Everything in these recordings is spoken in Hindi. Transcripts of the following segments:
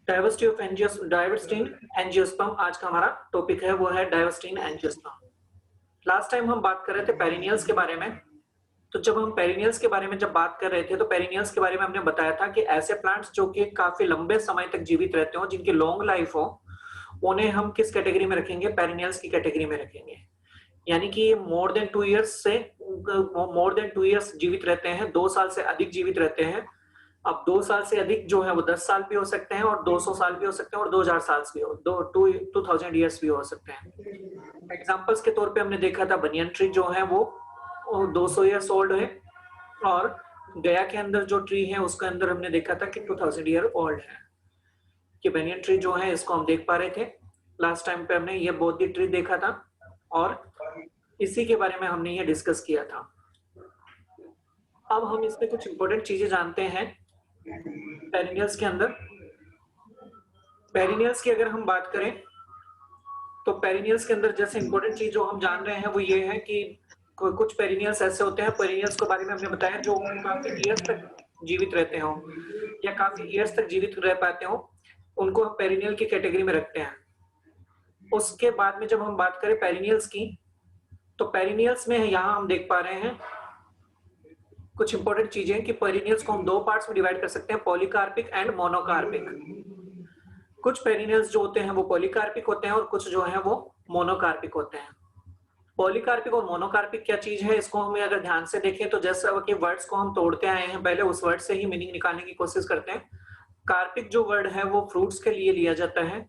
डाइवर्सिटी ऑफ डाइवर्सिटी एंजियोस्पर्म आज का हमारा टॉपिक है, वो है डाइवर्सिटी एंजियोस्पर्म। लास्ट टाइम हम बात कर रहे थे पेरिनियल्स के बारे में। तो जब हम पेरिनियल्स के बारे में जब बात कर रहे थे तो पेरिनियल्स के बारे में हमने बताया था कि ऐसे प्लांट्स जो कि काफी लंबे समय तक जीवित रहते हो, जिनकी लॉन्ग लाइफ हो, उन्हें हम किस कैटेगरी में रखेंगे? पेरिनियल्स की कैटेगरी में रखेंगे। यानी कि ये मोर देन 2 इयर्स जीवित रहते हैं, 2 साल से अधिक जीवित रहते हैं। अब 2 साल से अधिक जो है वो 10 साल भी हो सकते हैं और 200 साल भी हो सकते हैं और 2000 साल भी हो, 2000 ईयर्स भी हो सकते हैं। एग्जांपल्स के तौर पे हमने देखा था बनियन ट्री जो है वो 200 ईयर्स ओल्ड है, और गया के अंदर जो ट्री है उसके अंदर हमने देखा था कि 2000 ईयर ओल्ड है। कि बनियन ट्री जो है इसको हम देख पा रहे थे लास्ट टाइम पे, हमने ये बोधी ट्री देखा था और इसी के बारे में हमने ये डिस्कस किया था। अब हम इसमें कुछ इंपॉर्टेंट चीजें जानते हैं पेरिनियल्स के अंदर। पेरिनियल्स की अगर हम बात करें तो पेरिनियल्स के अंदर जैसे इंपॉर्टेंट चीज जो हम जान रहे हैं वो ये है कि कुछ पेरिनियल्स ऐसे होते हैं, पेरिनियल्स के बारे में हमने बताया जो काफी ईयर्स तक जीवित रहते हो या काफी ईयर्स तक जीवित रह पाते हो, उनको हम पेरिनियल की कैटेगरी में रखते हैं। उसके बाद में जब हम बात करें पेरिनियल्स की, तो पेरिनियल्स में यहाँ हम देख पा रहे हैं कुछ इंपॉर्टेंट चीजें कि पेरिनियल्स को हम 2 पार्ट्स में डिवाइड कर सकते हैं, पॉलीकार्पिक एंड मोनोकार्पिक। कुछ पेरिनियल्स जो होते हैं वो पॉलीकार्पिक होते हैं और कुछ जो है वो मोनोकार्पिक होते हैं। पॉलीकार्पिक और मोनोकार्पिक क्या चीज है, इसको हम अगर ध्यान से देखें तो जैसा कि वर्ड्स को हम तोड़ते आए हैं, पहले उस वर्ड से ही मीनिंग निकालने की कोशिश करते हैं। कार्पिक जो वर्ड है वो फ्रूट्स के लिए लिया जाता है,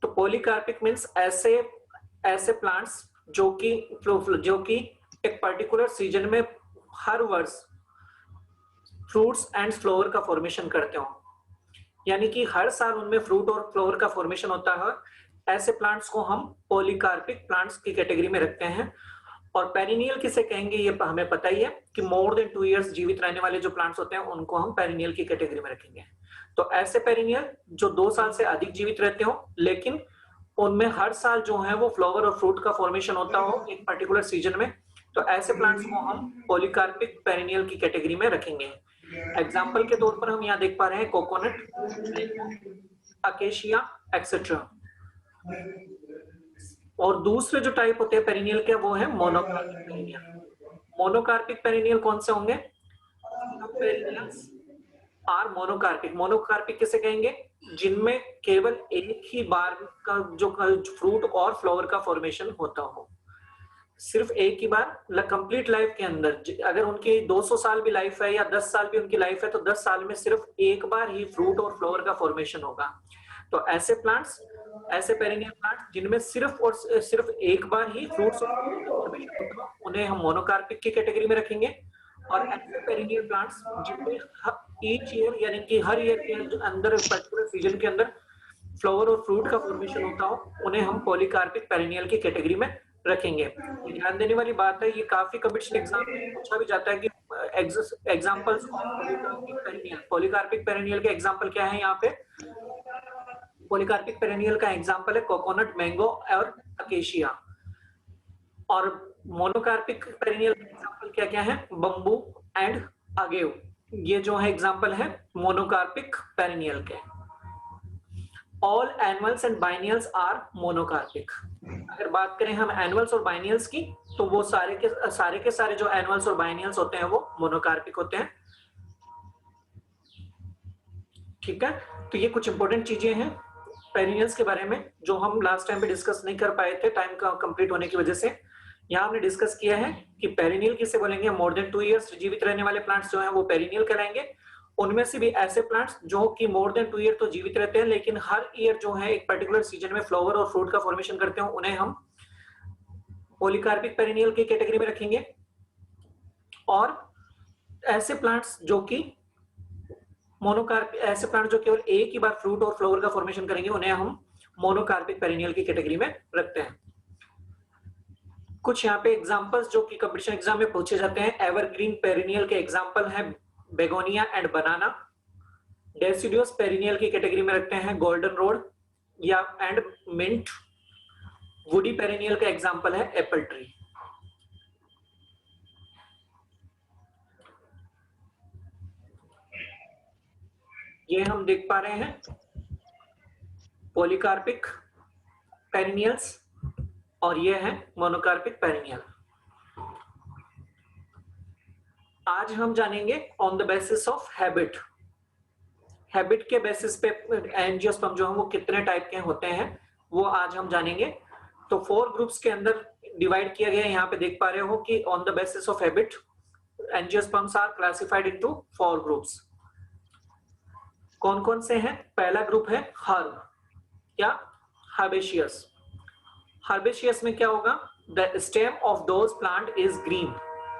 तो पॉलीकार्पिक मीन्स ऐसे ऐसे प्लांट्स जो कि एक पर्टिकुलर सीजन में हर वर्ष फ्रूट्स एंड फ्लावर का फॉर्मेशन करते हो, यानी कि हर साल उनमें फ्रूट और फ्लावर का फॉर्मेशन होता है। ऐसे प्लांट्स को हम पॉलीकार्पिक प्लांट्स की कैटेगरी में रखते हैं। और पेरिनियल किसे कहेंगे ये हमें पता ही है कि मोर देन 2 इयर्स जीवित रहने वाले जो प्लांट्स होते हैं उनको हम पेरिनियल की कैटेगरी में रखेंगे। तो ऐसे पेरिनियल जो 2 साल से अधिक जीवित रहते हो, लेकिन उनमें हर साल जो है वो फ्लावर और फ्रूट का फॉर्मेशन होता हो एक पर्टिकुलर सीजन में, तो ऐसे प्लांट्स को हम पॉलीकार्पिक पेरिनियल की कैटेगरी में रखेंगे। एग्जाम्पल के तौर पर हम यहाँ देख पा रहे हैं कोकोनट, अकेशिया एक्सेट्रा। और दूसरे जो टाइप होते हैं पेरिनियल के वो है मोनोकार्पिक पेरिनियल। मोनोकार्पिक पेरिनियल कौन से होंगे? Perennials are monocarpic. मोनोकार्पिक किसे कहेंगे? जिनमें केवल एक ही बार का जो फ्रूट और फ्लावर का फॉर्मेशन होता हो, सिर्फ एक ही बार कंप्लीट लाइफ के अंदर। अगर उनकी 200 साल भी लाइफ है या 10 साल भी उनकी लाइफ है तो 10 साल में सिर्फ एक बार ही फ्रूट और फ्लावर का फॉर्मेशन होगा। तो ऐसे प्लांट्स, ऐसे पेरिनियल प्लांट्स जिनमें सिर्फ और सिर्फ एक बार ही फ्रूट्स और फ्लावर का फॉर्मेशन होता हो, उन्हें हम मोनोकार्पिक की कैटेगरी में रखेंगे। और ऐसे पेरिनियल प्लांट्स जिनमें ईच ईयर यानी कि हर ईयर के अंदर पर्टिकुलर सीजन के अंदर फ्लावर और फ्रूट का फॉर्मेशन होता हो, उन्हें हम पॉलीकार्पिक पेरिनियल की कैटेगरी में रखेंगे। ये ध्यान देने वाली बात है, ये काफी कॉम्पिटिशन एग्जाम में पूछा भी जाता है कि examples of polycarpic perennial. Polycarpic perennial के एग्जांपल क्या है यहाँ पे? पॉलीकार्पिक पेरिनियल का एग्जांपल है कोकोनट, मैंगो और अकेशिया। और मोनोकार्पिक पेरिनियल का एग्जांपल क्या क्या है? Bamboo and agave. ये जो है एग्जांपल है मोनोकार्पिक पेरिनियल के। All annuals and biennials are monocarpic. अगर बात करें हम एनुअल्स और बाइनियल्स की, तो वो सारे के सारे जो एनुअल्स और बाइनियल्स होते हैं वो मोनोकार्पिक होते हैं। ठीक है, तो ये कुछ इंपॉर्टेंट चीजें हैं पेरिनियल्स के बारे में जो हम लास्ट टाइम पे डिस्कस नहीं कर पाए थे टाइम का कंप्लीट होने की वजह से। यहाँ हमने डिस्कस किया है कि पेरिनियल किसे बोलेंगे? मोर देन 2 इयर्स जीवित रहने वाले प्लांट्स जो हैं वो पेरिनियल कहलाएंगे। उनमें से भी ऐसे प्लांट्स जो कि मोर देन 2 ईयर तो जीवित रहते हैं, लेकिन हर ईयर जो है एक पर्टिकुलर सीजन में फ्लावर और फ्रूट का फॉर्मेशन करते हैं, उन्हें हम पॉलीकार्पिक पेरिनियल की कैटेगरी में रखेंगे। और ऐसे प्लांट्स जो कि मोनोकार्पिक, ऐसे प्लांट जो केवल एक ही बार फ्रूट और फ्लावर का फॉर्मेशन करेंगे, उन्हें हम मोनोकार्पिक पेरिनियल की कैटेगरी में रखते हैं। कुछ यहाँ पे एग्जांपल्स जो कि कंपटीशन एग्जाम में पूछे जाते हैं, एवरग्रीन पेरिनियल के एग्जांपल है begonia and banana. Deciduous perennial की कैटेगरी में रखते हैं गोल्डन रोड या एंड मिंट। वुडी पेरिनियल का एग्जांपल है एप्पल ट्री। ये हम देख पा रहे हैं पॉलीकार्पिक पेरिनियल्स और ये है मोनोकार्पिक पेरिनियल। आज हम जानेंगे on the basis of habit. Habit के बेसिस पे एंजियोस्पर्म जो है वो कितने टाइप के होते हैं वो आज हम जानेंगे। तो 4 ग्रुप्स के अंदर डिवाइड किया गया है। यहाँ पे देख पा रहे हो कि on the basis of habit angiosperms are classified into 4 groups. कौन कौन से हैं? पहला ग्रुप है हर्ब या हर्बेशियस। हर्बेशियस में क्या होगा? The stem of those plant is green.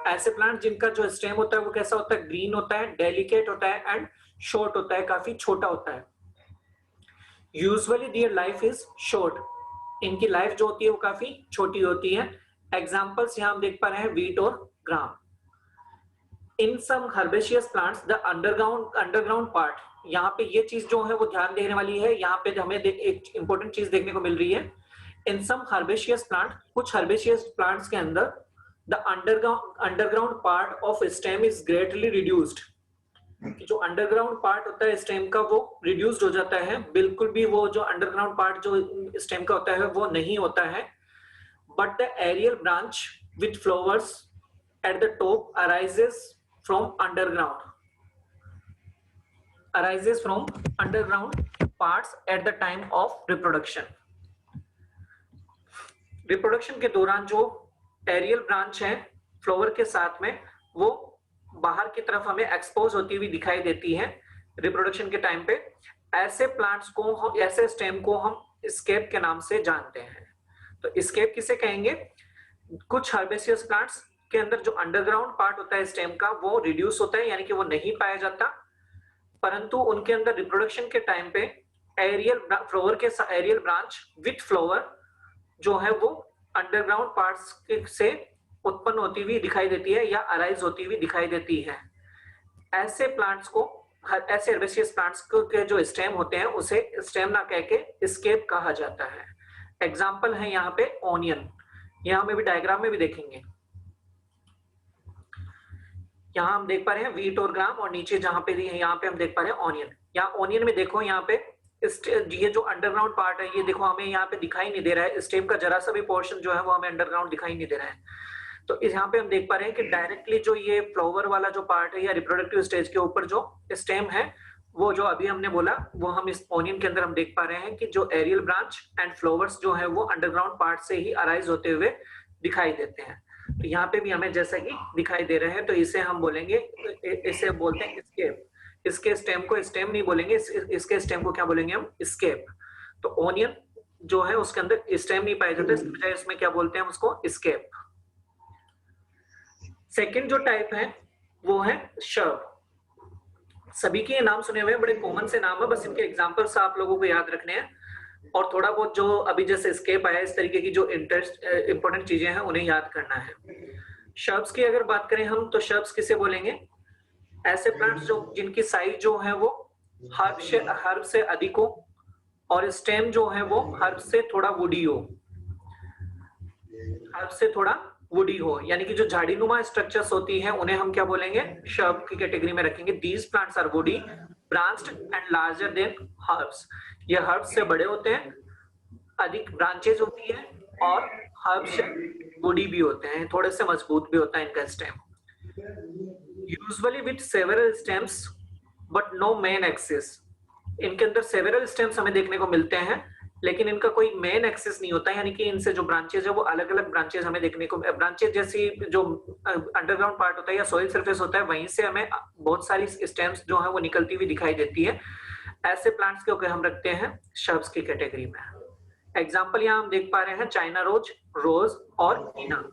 ऐसे प्लांट जिनका जो स्टेम होता है वो कैसा होता है? ग्रीन होता है, डेलिकेट होता है एंड शॉर्ट होता है, काफी छोटा होता है। Usually their life is short. इनकी लाइफ जो होती है वो काफी छोटी होती है। एग्जांपल्स यहां हम देख पा रहे हैं व्हीट और gram. In some herbaceous plants the underground part, यहाँ पे ये चीज जो है वो ध्यान देने वाली है। यहाँ पे हमें एक इंपॉर्टेंट चीज देखने को मिल रही है। इन सम हर्बेशियस प्लांट, कुछ हर्बेशियस प्लांट्स के अंदर the underground part of stem is greatly reduced. जो अंडरग्राउंड पार्ट होता है स्टेम का वो रिड्यूस्ड हो जाता है, बिल्कुल भी वो जो अंडरग्राउंड पार्ट जो स्टेम का होता है वो नहीं होता है। But the aerial branch with flowers at the top arises from underground parts at the time of reproduction. Reproduction के दौरान जो एरियल ब्रांच है फ्लावर के साथ में वो बाहर की तरफ हमें एक्सपोज होती हुई दिखाई देती है रिप्रोडक्शन के टाइम पे। ऐसे प्लांट्स को, ऐसे स्टेम को हम स्केप के नाम से जानते हैं। तो स्केप किसे कहेंगे? कुछ हर्बेशियस प्लांट्स के अंदर जो अंडरग्राउंड पार्ट होता है स्टेम का वो रिड्यूस होता है, यानी कि वो नहीं पाया जाता, परंतु उनके अंदर रिप्रोडक्शन के टाइम पे एरियल फ्लावर के एरियल ब्रांच विथ फ्लावर जो है वो अंडरग्राउंड पार्ट्स से उत्पन्न होती हुई दिखाई देती है या अराइज होती हुई दिखाई देती है। ऐसे प्लांट्स को, ऐसे हर्बेशियस प्लांट्स के जो स्टेम होते हैं उसे स्टेम ना कह के स्केप कहा जाता है। एग्जांपल है यहाँ पे ऑनियन। यहाँ में भी डायग्राम में भी देखेंगे। यहाँ हम देख पा रहे हैं व्हीट और ग्राम, और नीचे जहां पे यहाँ पे हम देख पा रहे हैं ऑनियन। यहाँ ऑनियन में देखो, यहाँ पे ये जो अंडरग्राउंड पार्ट है ये देखो हमें यहाँ पे दिखाई नहीं दे रहा है। स्टेम का जरा सा भी पोर्शन जो है वो हमें अंडरग्राउंड दिखाई नहीं दे रहा है। तो इस यहाँ पे हम देख पा रहे हैं कि डायरेक्टली जो ये फ्लावर वाला जो पार्ट है या रिप्रोडक्टिव स्टेज के ऊपर जो स्टेम है वो जो अभी हमने बोला वो हम इस ओनियन के अंदर हम देख पा रहे हैं कि जो एरियल ब्रांच एंड फ्लावर्स जो है वो अंडरग्राउंड पार्ट से ही अराइज होते हुए दिखाई देते हैं। तो यहाँ पे भी हमें जैसा कि दिखाई दे रहे हैं, तो इसे हम बोलेंगे, इसे बोलते हैं स्केप। इसके स्टेम को स्टेम नहीं बोलेंगे, इसके स्टेम को क्या बोलेंगे हम? स्केप। तो ओनियन जो है उसके अंदर स्टेम नहीं पाया जाता, इसके बजाय इसमें क्या बोलते हैं हम उसको? स्केप। सेकंड जो टाइप है वो है शर्ब। सभी के नाम सुने हुए हैं, बड़े कॉमन से नाम है, बस इनके एग्जांपल्स आप लोगों को याद रखने हैं और थोड़ा बहुत जो अभी जैसे स्केप आया इस तरीके की जो इंपॉर्टेंट चीजें हैं उन्हें याद करना है। शर्ब्स की अगर बात करें हम तो शर्ब्स किसे बोलेंगे? ऐसे प्लांट्स जो जिनकी साइज जो है वो हर्ब से अधिक हो और स्टेम जो है वो हर्ब से थोड़ा वुडी हो, हर्ब से थोड़ा वुडी हो, यानी कि जो झाड़ीनुमा स्ट्रक्चर्स होती हैं उन्हें हम क्या बोलेंगे? शर्ब की कैटेगरी में रखेंगे। These plants are woody, branched and larger than herbs. ये हर्ब्स से बड़े होते हैं, अधिक ब्रांचेज होती है और हर्ब्स से वुडी भी होते हैं, थोड़े से मजबूत भी होता है इनका stem. Usually with several stems but no main axis. इनके अंदर सेवरल स्टेम्स हमें देखने को मिलते हैं लेकिन इनका कोई मेन एक्सिस नहीं होता, यानी कि इनसे जो ब्रांचेज है वो अलग अलग ब्रांचेज हमें देखने को, ब्रांचेज जैसी जो अंडरग्राउंड पार्ट होता है या सॉइल सरफेस होता है वहीं से हमें बहुत सारी स्टेम्स जो है वो निकलती हुई दिखाई देती है। ऐसे प्लांट्स को हम रखते हैं शर्ब्स की कैटेगरी में। एग्जाम्पल यहाँ हम देख पा रहे हैं चाइना रोज, रोज और हीना।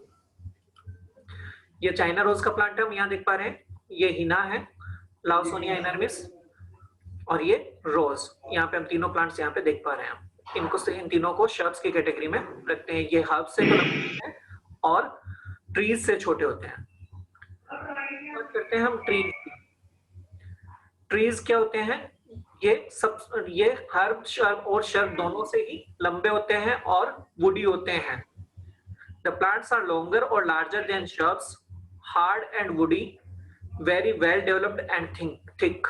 ये चाइना रोज का प्लांट हम यहाँ देख पा रहे हैं, ये हीना है, लाउसोनिया इनर्मिस, और ये रोज। यहाँ पे हम तीनों प्लांट्स यहाँ पे देख पा रहे हैं। इन तीनों को शर्ब्स की कैटेगरी में रखते हैं। ये हर्ब से हैं और ट्रीज से छोटे होते हैं। बात करते हैं हम ट्रीज। ट्रीज क्या होते हैं? ये हर्ब, शर्ब और शर्ब दोनों से ही लंबे होते हैं और वुडी होते हैं। द प्लांट्स आर लॉन्गर और larger than shrubs, hard and woody, very well developed and thick.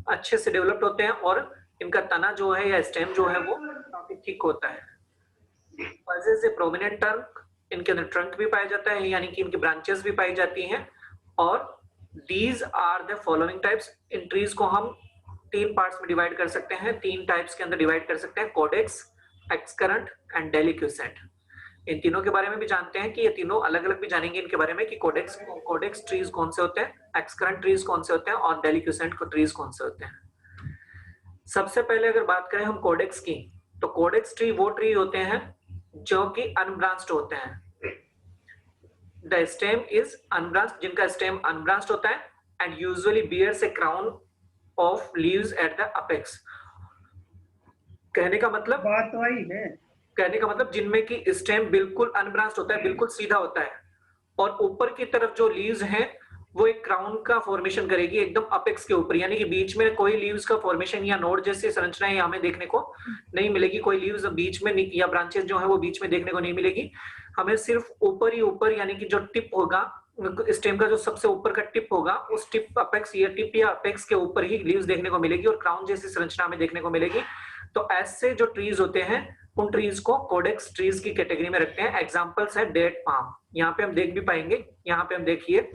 अच्छे से डेवलप्ड होते हैं और इनका तना जो है या स्टेम जो है वो काफी थिक होता है। पल्सेस ए प्रोमिनेंट ट्रंक, इनके अंदर ट्रंक भी पाया जाता है, यानी कि इनकी ब्रांचेस भी पाई जाती हैं। और these are the following types, इन ट्रीज को हम 3 पार्ट्स में डिवाइड कर सकते हैं, 3 टाइप्स के अंदर डिवाइड कर सकते हैं, कोडेक्स, एक्सकरेंट एंड डेलिक्विसेंट। इन तीनों के बारे में भी जानते हैं कि ये तीनों अलग अलग भी जानेंगे इनके बारे में कि कोडेक्स ट्रीज कौन से होते हैं, एक्सकरेंट ट्रीज कौन से होते हैं और डेलिक्विसेंट ट्रीज कौन से होते हैं। सबसे पहले अगर बात करें हम कोडेक्स की, तो कोडेक्स ट्री वो ट्री होते हैं जो कि अनब्रांच्ड होते हैं। द स्टेम इज अनब्रांच्ड, जिनका स्टेम अनब्रांच्ड होता है and usually bears a crown of leaves at the apex. कहने का मतलब बात तो आई है, कहने का मतलब जिनमें की स्टेम बिल्कुल अनब्रांच्ड होता है, बिल्कुल सीधा होता है, और ऊपर की तरफ जो लीव्स हैं वो एक क्राउन का फॉर्मेशन करेगी एकदम अपेक्स के ऊपर, यानी कि बीच में कोई लीव्स का फॉर्मेशन या नोड जैसी संरचनाएं हमें देखने को नहीं मिलेगी, कोई लीव्स बीच में या ब्रांचेस जो है वो बीच में देखने को नहीं मिलेगी। हमें सिर्फ ऊपर ही ऊपर, यानी कि जो टिप होगा स्टेम का, जो सबसे ऊपर का टिप होगा, उस टिप अपेक्स या टिप या अपेक्स के ऊपर ही लीव्स देखने को मिलेगी और क्राउन जैसी संरचना हमें देखने को मिलेगी। तो ऐसे जो ट्रीज होते हैं उन ट्रीज को कोडेक्स ट्रीज की कैटेगरी में रखते हैं। एग्जांपल्स है डेट पाम, यहाँ पे हम देख भी पाएंगे, यहाँ पे हम देखिए,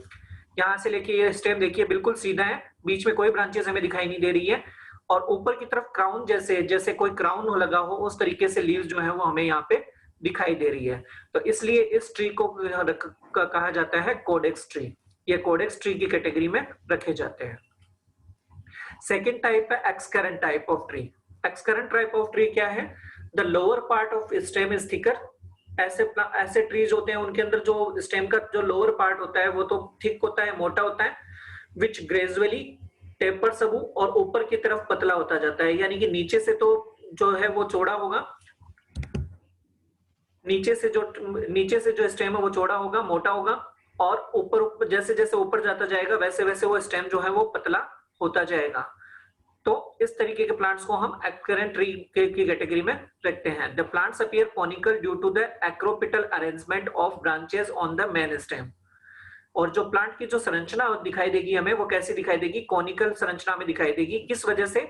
यहाँ से लेके ये स्टेम देखिए बिल्कुल सीधा है, बीच में कोई ब्रांचेस हमें दिखाई नहीं दे रही है, और ऊपर की तरफ क्राउन जैसे कोई क्राउन लगा हो उस तरीके से लीव्स जो है वो हमें यहाँ पे दिखाई दे रही है। तो इसलिए इस ट्री को कहा जाता है कोडेक्स ट्री। ये कोडेक्स ट्री की कैटेगरी में रखे जाते हैं। सेकेंड टाइप है excurrent type of tree. Excurrent type of tree क्या है? The lower part of stem is thicker. ऐसे ट्रीज होते हैं उनके अंदर जो स्टेम का जो लोअर पार्ट होता है वो तो थिक होता है, मोटा होता है, विच ग्रेजुअली टेपर्स अबू, और ऊपर की तरफ पतला होता जाता है, यानी कि नीचे से तो जो है वो चौड़ा होगा, नीचे से जो स्टेम है वो चौड़ा होगा, मोटा होगा, और ऊपर जैसे जैसे ऊपर जाता जाएगा वैसे वैसे वो स्टेम जो है वो पतला होता जाएगा। तो इस तरीके के प्लांट्स को हम एक्सकरेंट ट्री की कैटेगरी में रखते हैं। The plants appear conical due to the acropetal arrangement of branches on the main stem. और जो प्लांट की जो संरचना दिखाई देगी हमें, वो कैसी दिखाई देगी? कॉनिकल संरचना में दिखाई देगी। किस वजह से?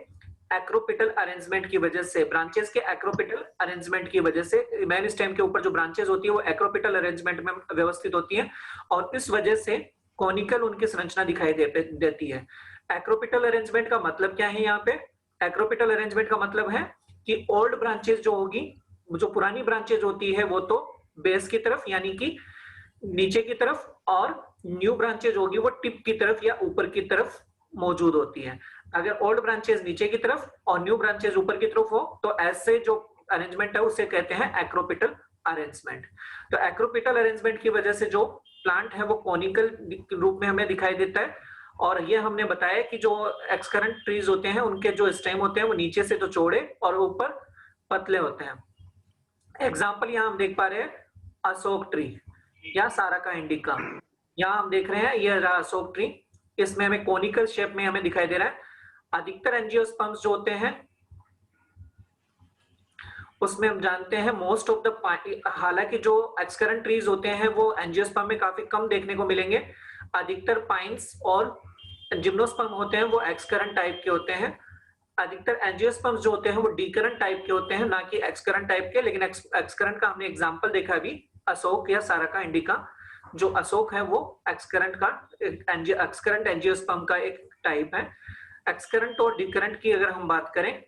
एक्रोपिटल अरेंजमेंट की वजह से, ब्रांचेस के एक्रोपिटल अरेंजमेंट की वजह से। मेन स्टेम के ऊपर जो ब्रांचेस होती है वो एक्रोपिटल अरेंजमेंट में व्यवस्थित होती है, और इस वजह से कॉनिकल उनकी संरचना दिखाई देती है। एक्रोपिटल अरेंजमेंट का मतलब क्या है? यहाँ पे एक्रोपिटल अरेंजमेंट का मतलब है कि ओल्ड ब्रांचेस जो होगी, जो पुरानी ब्रांचेस होती है वो तो बेस की तरफ यानी कि नीचे की तरफ, और न्यू ब्रांचेस होगी वो टिप की तरफ या ऊपर की तरफ मौजूद होती है। अगर ओल्ड ब्रांचेस नीचे की तरफ और न्यू ब्रांचेस ऊपर की तरफ हो तो ऐसे जो अरेंजमेंट है उसे कहते हैं एक्रोपिटल अरेंजमेंट। तो एक्रोपिटल अरेंजमेंट की वजह से जो प्लांट है वो कॉनिकल रूप में हमें दिखाई देता है। और ये हमने बताया कि जो एक्सकरेंट ट्रीज होते हैं उनके जो स्टेम होते हैं वो नीचे से तो चौड़े और ऊपर पतले होते हैं। एग्जाम्पल यहाँ हम देख पा रहे हैं अशोक ट्री या साराका इंडिका। यहाँ हम देख रहे हैं ये रहा अशोक ट्री, इसमें हमें कॉनिकल शेप में हमें दिखाई दे रहा है। अधिकतर एंजियोस्पर्म्स जो होते हैं उसमें हम जानते हैं मोस्ट ऑफ द, हालांकि जो एक्सकरेंट ट्रीज होते हैं वो एंजियोस्पर्म में काफी कम देखने को मिलेंगे। अधिकतर पाइन्स और जिम्नोस्पर्म होते हैं वो एक्सकरेंट टाइप के होते हैं। अधिकतर एंजियोस्पर्म्स जो होते हैं वो डीकरेंट टाइप के होते हैं, ना कि एक्सकरेंट टाइप के। लेकिन एक्सकरेंट का हमने एग्जांपल देखा अभी, अशोक या साराका इंडिका। जो अशोक है वो एक्सकरेंट एंजियोस्पर्म का एक टाइप है। एक्सकरेंट और डीकरेंट की अगर हम बात करें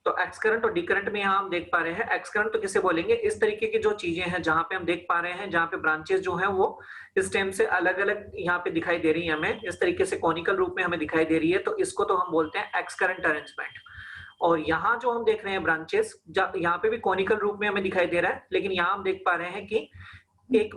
तो एक्सकरेंट और डीकरेंट में यहाँ हम देख पा रहे हैं, एक्सकरेंट तो किसे बोलेंगे? इस तरीके की जो चीजें हैं जहां पे हम देख पा रहे हैं जहां पे ब्रांचेस जो हैं वो स्टेम से अलग अलग यहाँ पे दिखाई दे रही है, हमें इस तरीके से कॉनिकल रूप में हमें दिखाई दे रही है, तो इसको तो हम बोलते हैं एक्सकरेंट अरेंजमेंट। और यहाँ जो हम देख रहे हैं ब्रांचेस, यहाँ पे भी कॉनिकल रूप में हमें दिखाई दे रहा है, लेकिन यहाँ हम देख पा रहे हैं कि एक